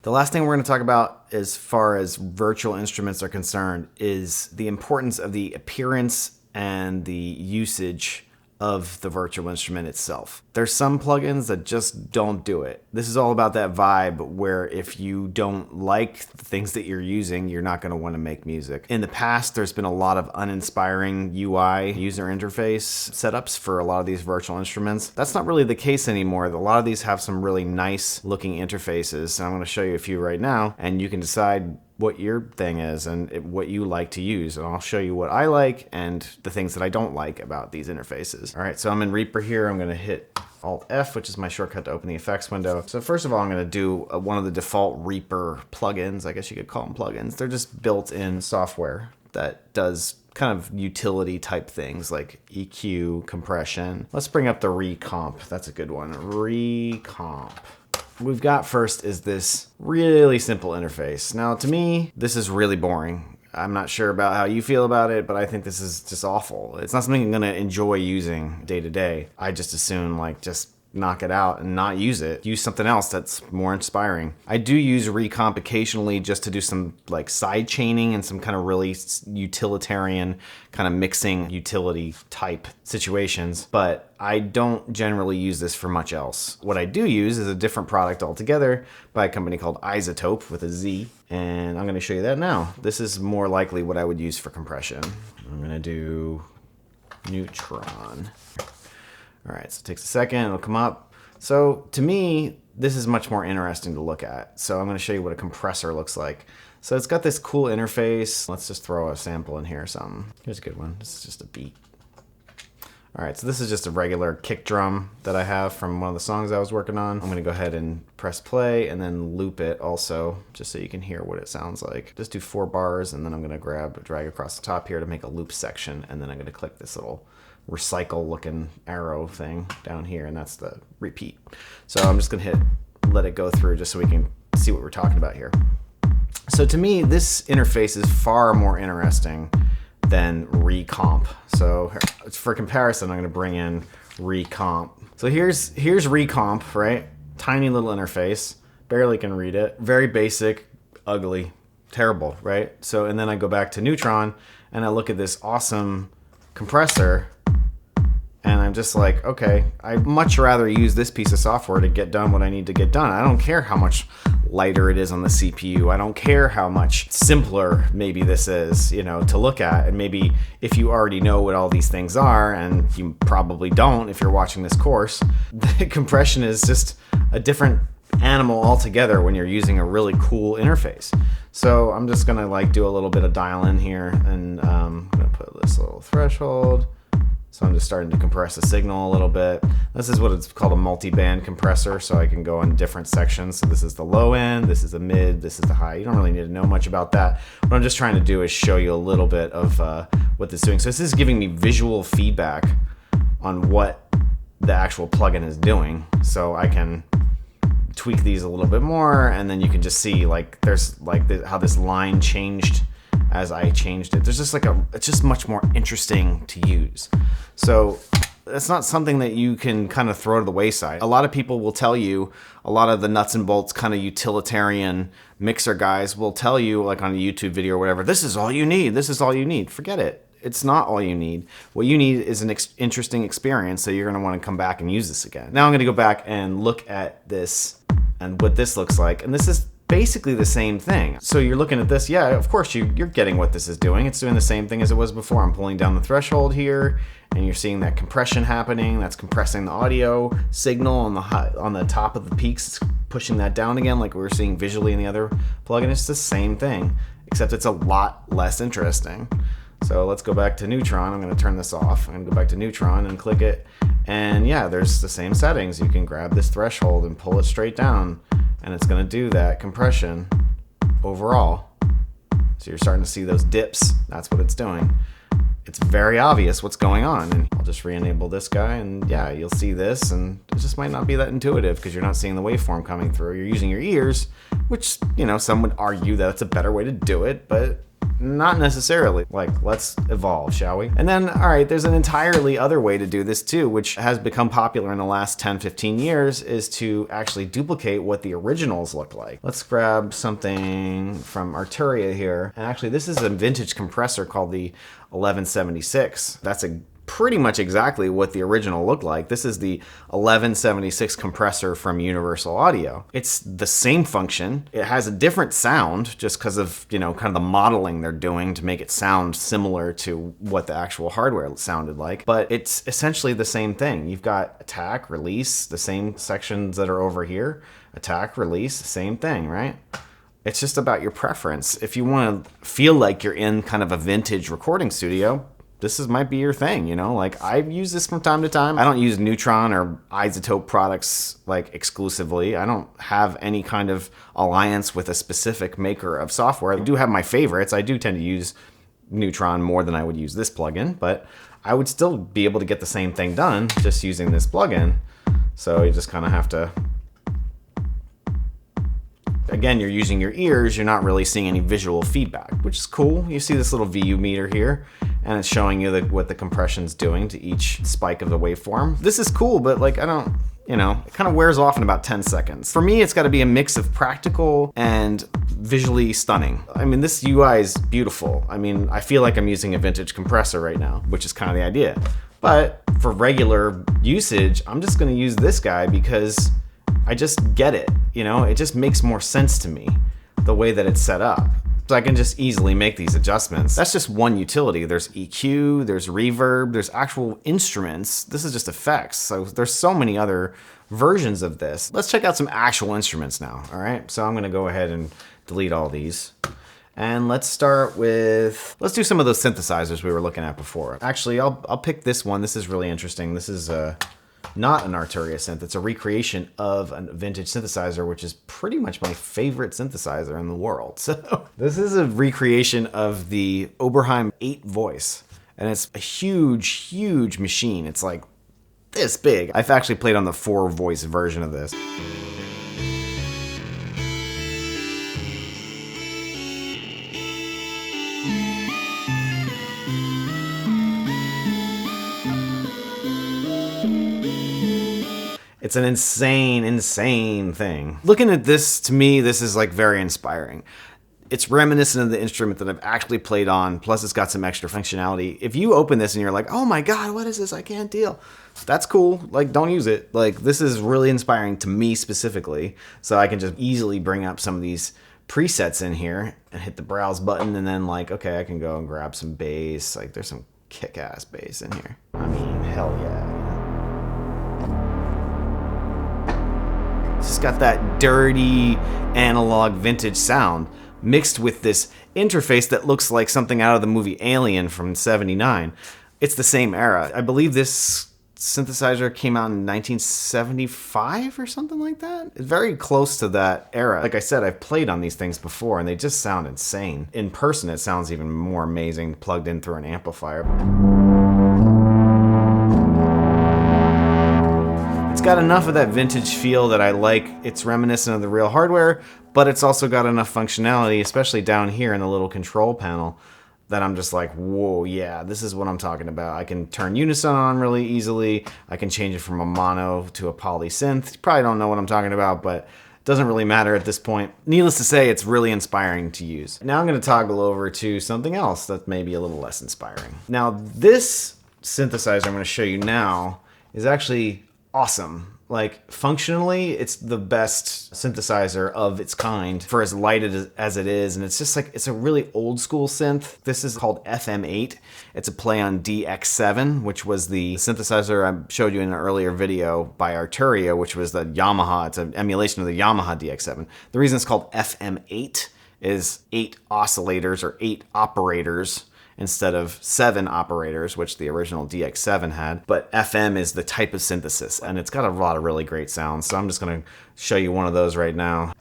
The last thing we're going to talk about as far as virtual instruments are concerned is the importance of the appearance and the usage of the virtual instrument itself. There's some plugins that just don't do it. This is all about that vibe where if you don't like the things that you're using, you're not going to want to make music. In the past, there's been a lot of uninspiring UI, user interface setups for a lot of these virtual instruments. That's not really the case anymore. A lot of these have some really nice looking interfaces, and I'm going to show you a few right now, and you can decide what your thing is and what you like to use. And I'll show you what I like and the things that I don't like about these interfaces. All right, so I'm in Reaper here. I'm gonna hit Alt F, which is my shortcut to open the effects window. So first of all, I'm gonna do one of the default Reaper plugins. I guess you could call them plugins. They're just built-in software that does kind of utility type things like EQ, compression. Let's bring up the Recomp. That's a good one. Recomp. We've got first is this really simple interface. Now, to me, this is really boring. I'm not sure about how you feel about it, but I think this is just awful. It's not something I'm gonna enjoy using day to day. I just assume just knock it out and not use it. Use something else that's more inspiring. I do use Recomp occasionally just to do some side chaining and some kind of really utilitarian kind of mixing utility type situations, but I don't generally use this for much else. What I do use is a different product altogether by a company called iZotope with a Z, and I'm gonna show you that now. This is more likely what I would use for compression. I'm gonna do Neutron. All right, so it takes a second, it'll come up. So to me, this is much more interesting to look at. So I'm gonna show you what a compressor looks like. So it's got this cool interface. Let's just throw a sample in here or something. Here's a good one, this is just a beat. All right, so this is just a regular kick drum that I have from one of the songs I was working on. I'm gonna go ahead and press play and then loop it also, just so you can hear what it sounds like. Just do 4 bars, and then I'm gonna drag across the top here to make a loop section, and then I'm gonna click this little recycle looking arrow thing down here, and that's the repeat. So I'm just gonna let it go through just so we can see what we're talking about here. So to me, this interface is far more interesting than Recomp. So for comparison, I'm gonna bring in Recomp. So here's Recomp, right? Tiny little interface, barely can read it. Very basic, ugly, terrible, right? So, and then I go back to Neutron and I look at this awesome compressor, and I'm just like, okay, I'd much rather use this piece of software to get done what I need to get done. I don't care how much lighter it is on the CPU. I don't care how much simpler maybe this is, to look at. And maybe if you already know what all these things are, and you probably don't if you're watching this course, the compression is just a different animal altogether when you're using a really cool interface. So I'm just gonna do a little bit of dial in here, and I'm gonna put this little threshold. So I'm just starting to compress the signal a little bit. This is what it's called, a multi-band compressor, so I can go in different sections. So this is the low end, this is the mid, this is the high. You don't really need to know much about that. What I'm just trying to do is show you a little bit of what this is doing. So this is giving me visual feedback on what the actual plugin is doing. So I can tweak these a little bit more, and then you can just see there's how this line changed as I changed it. There's just it's just much more interesting to use. So that's not something that you can kind of throw to the wayside. A lot of people will tell you, a lot of the nuts and bolts kind of utilitarian mixer guys will tell you, on a YouTube video or whatever, this is all you need, this is all you need. Forget it. It's not all you need. What you need is an interesting experience, so you're gonna wanna come back and use this again. Now I'm gonna go back and look at this and what this looks like, and this is basically the same thing. So you're looking at this, yeah, of course you're getting what this is doing. It's doing the same thing as it was before. I'm pulling down the threshold here, and you're seeing that compression happening. That's compressing the audio signal on the top of the peaks. It's pushing that down again, like we were seeing visually in the other plugin. It's the same thing, except it's a lot less interesting. So let's go back to Neutron. I'm going to turn this off. I'm going to go back to Neutron and click it. And yeah, there's the same settings. You can grab this threshold and pull it straight down, and it's going to do that compression overall. So you're starting to see those dips. That's what it's doing. It's very obvious what's going on. And I'll just re-enable this guy, and yeah, you'll see this, and it just might not be that intuitive because you're not seeing the waveform coming through. You're using your ears, which, some would argue that it's a better way to do it, but Not necessarily. Like, let's evolve, shall we? And then, all right, there's an entirely other way to do this too, which has become popular in the last 10, 15 years, is to actually duplicate what the originals look like. Let's grab something from Arturia here. And actually, this is a vintage compressor called the 1176. That's pretty much exactly what the original looked like. This is the 1176 compressor from Universal Audio. It's the same function. It has a different sound just because of, kind of the modeling they're doing to make it sound similar to what the actual hardware sounded like. But it's essentially the same thing. You've got attack, release, the same sections that are over here. Attack, release, same thing, right? It's just about your preference. If you want to feel like you're in kind of a vintage recording studio, this might be your thing, Like, I use this from time to time. I don't use Neutron or iZotope products, like, exclusively. I don't have any kind of alliance with a specific maker of software. I do have my favorites. I do tend to use Neutron more than I would use this plugin, but I would still be able to get the same thing done just using this plugin. So you just kind of have to... Again, you're using your ears, you're not really seeing any visual feedback, which is cool. You see this little VU meter here, and it's showing you what the compression's doing to each spike of the waveform. This is cool, but like, I don't, it kind of wears off in about 10 seconds. For me, it's got to be a mix of practical and visually stunning. I mean, this UI is beautiful. I mean, I feel like I'm using a vintage compressor right now, which is kind of the idea. But for regular usage, I'm just going to use this guy because I just get it, it just makes more sense to me, the way that it's set up. So I can just easily make these adjustments. That's just one utility. There's EQ, there's reverb, there's actual instruments. This is just effects. So there's so many other versions of this. Let's check out some actual instruments now, all right? So I'm gonna go ahead and delete all these. And let's do some of those synthesizers we were looking at before. Actually, I'll pick this one. This is really interesting. This is not an Arturia synth. It's a recreation of a vintage synthesizer, which is pretty much my favorite synthesizer in the world. So this is a recreation of the Oberheim 8 voice, and it's a huge, huge machine. It's like this big. I've actually played on the 4 voice version of this. It's an insane, insane thing. Looking at this, to me, this is like very inspiring. It's reminiscent of the instrument that I've actually played on, plus it's got some extra functionality. If you open this and you're like, oh my God, what is this? I can't deal. That's cool. Like, don't use it. Like, this is really inspiring to me specifically. So I can just easily bring up some of these presets in here and hit the browse button, and then like, okay, I can go and grab some bass. Like, there's some kick-ass bass in here. I mean, hell yeah. It's just got that dirty analog vintage sound mixed with this interface that looks like something out of the movie Alien from '79. It's the same era. I believe this synthesizer came out in 1975 or something like that. It's very close to that era. Like I said, I've played on these things before and they just sound insane. In person, it sounds even more amazing plugged in through an amplifier. It's got enough of that vintage feel that I like. It's reminiscent of the real hardware, but it's also got enough functionality, especially down here in the little control panel, that I'm just like, whoa, yeah, this is what I'm talking about. I can turn unison on really easily. I can change it from a mono to a poly synth. You probably don't know what I'm talking about, but it doesn't really matter at this point. Needless to say, it's really inspiring to use. Now I'm gonna toggle over to something else that may be a little less inspiring. Now this synthesizer I'm gonna show you now is actually awesome. Like, functionally, it's the best synthesizer of its kind for as light as it is, and it's just like, it's a really old school synth. This is called FM8. It's a play on DX7, which was the synthesizer I showed you in an earlier video by Arturia, which was the Yamaha. It's an emulation of the Yamaha DX7. The reason it's called FM8 is 8 oscillators or 8 operators instead of 7 operators, which the original DX7 had. But FM is the type of synthesis, and it's got a lot of really great sounds. So I'm just gonna show you one of those right now.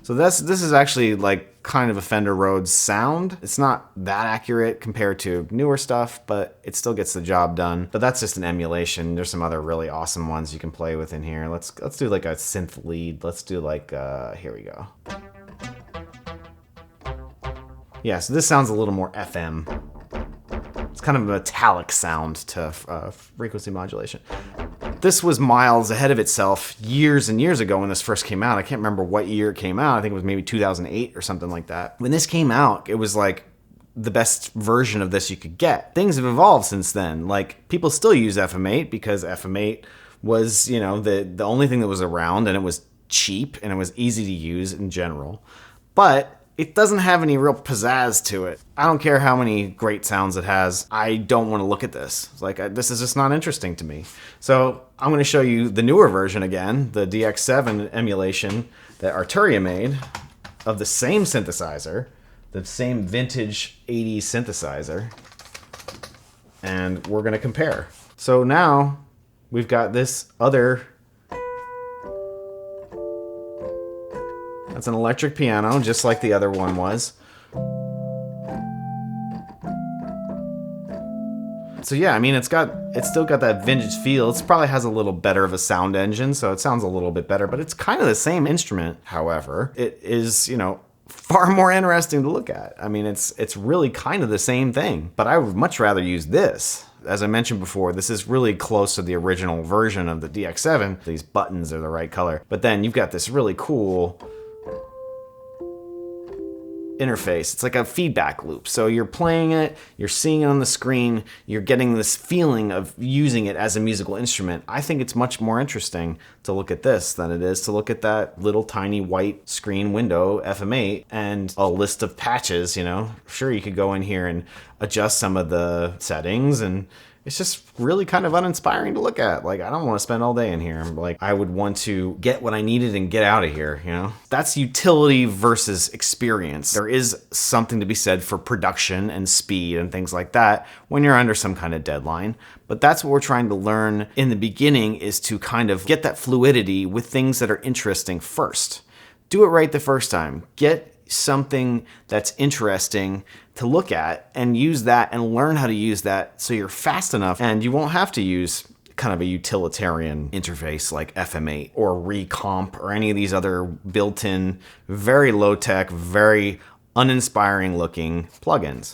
So this is actually like kind of a Fender Rhodes sound. It's not that accurate compared to newer stuff, but it still gets the job done. But that's just an emulation. There's some other really awesome ones you can play with in here. Let's do like a synth lead. Let's do like, here we go. Yeah, so this sounds a little more FM. It's kind of a metallic sound to frequency modulation. This was miles ahead of itself years and years ago when this first came out. I can't remember what year it came out. I think it was maybe 2008 or something like that. When this came out, it was like the best version of this you could get. Things have evolved since then. Like, people still use FM8 because FM8 was, you know, the only thing that was around, and it was cheap and it was easy to use in general. But it doesn't have any real pizzazz to it. I don't care how many great sounds it has. I don't want to look at this. It's like, this is just not interesting to me. So I'm going to show you the newer version again, the DX7 emulation that Arturia made of the same synthesizer, the same vintage 80s synthesizer. And we're going to compare. So now we've got this other. That's an electric piano, just like the other one was. So yeah, I mean, it's still got that vintage feel. It probably has a little better of a sound engine, so it sounds a little bit better, but it's kind of the same instrument. However, it is, you know, far more interesting to look at. I mean, it's really kind of the same thing, but I would much rather use this. As I mentioned before, this is really close to the original version of the DX7. These buttons are the right color, but then you've got this really cool interface. It's like a feedback loop. So you're playing it, you're seeing it on the screen, you're getting this feeling of using it as a musical instrument. I think it's much more interesting to look at this than it is to look at that little tiny white screen window, FM8, and a list of patches, you know. Sure, you could go in here and adjust some of the settings, and it's just really kind of uninspiring to look at. Like, I don't want to spend all day in here. Like, I would want to get what I needed and get out of here, you know? That's utility versus experience. There is something to be said for production and speed and things like that when you're under some kind of deadline. But that's what we're trying to learn in the beginning, is to kind of get that fluidity with things that are interesting first. Do it right the first time. Get something that's interesting to look at and use that and learn how to use that so you're fast enough and you won't have to use kind of a utilitarian interface like FM8 or Recomp or any of these other built-in, very low-tech, very uninspiring looking plugins.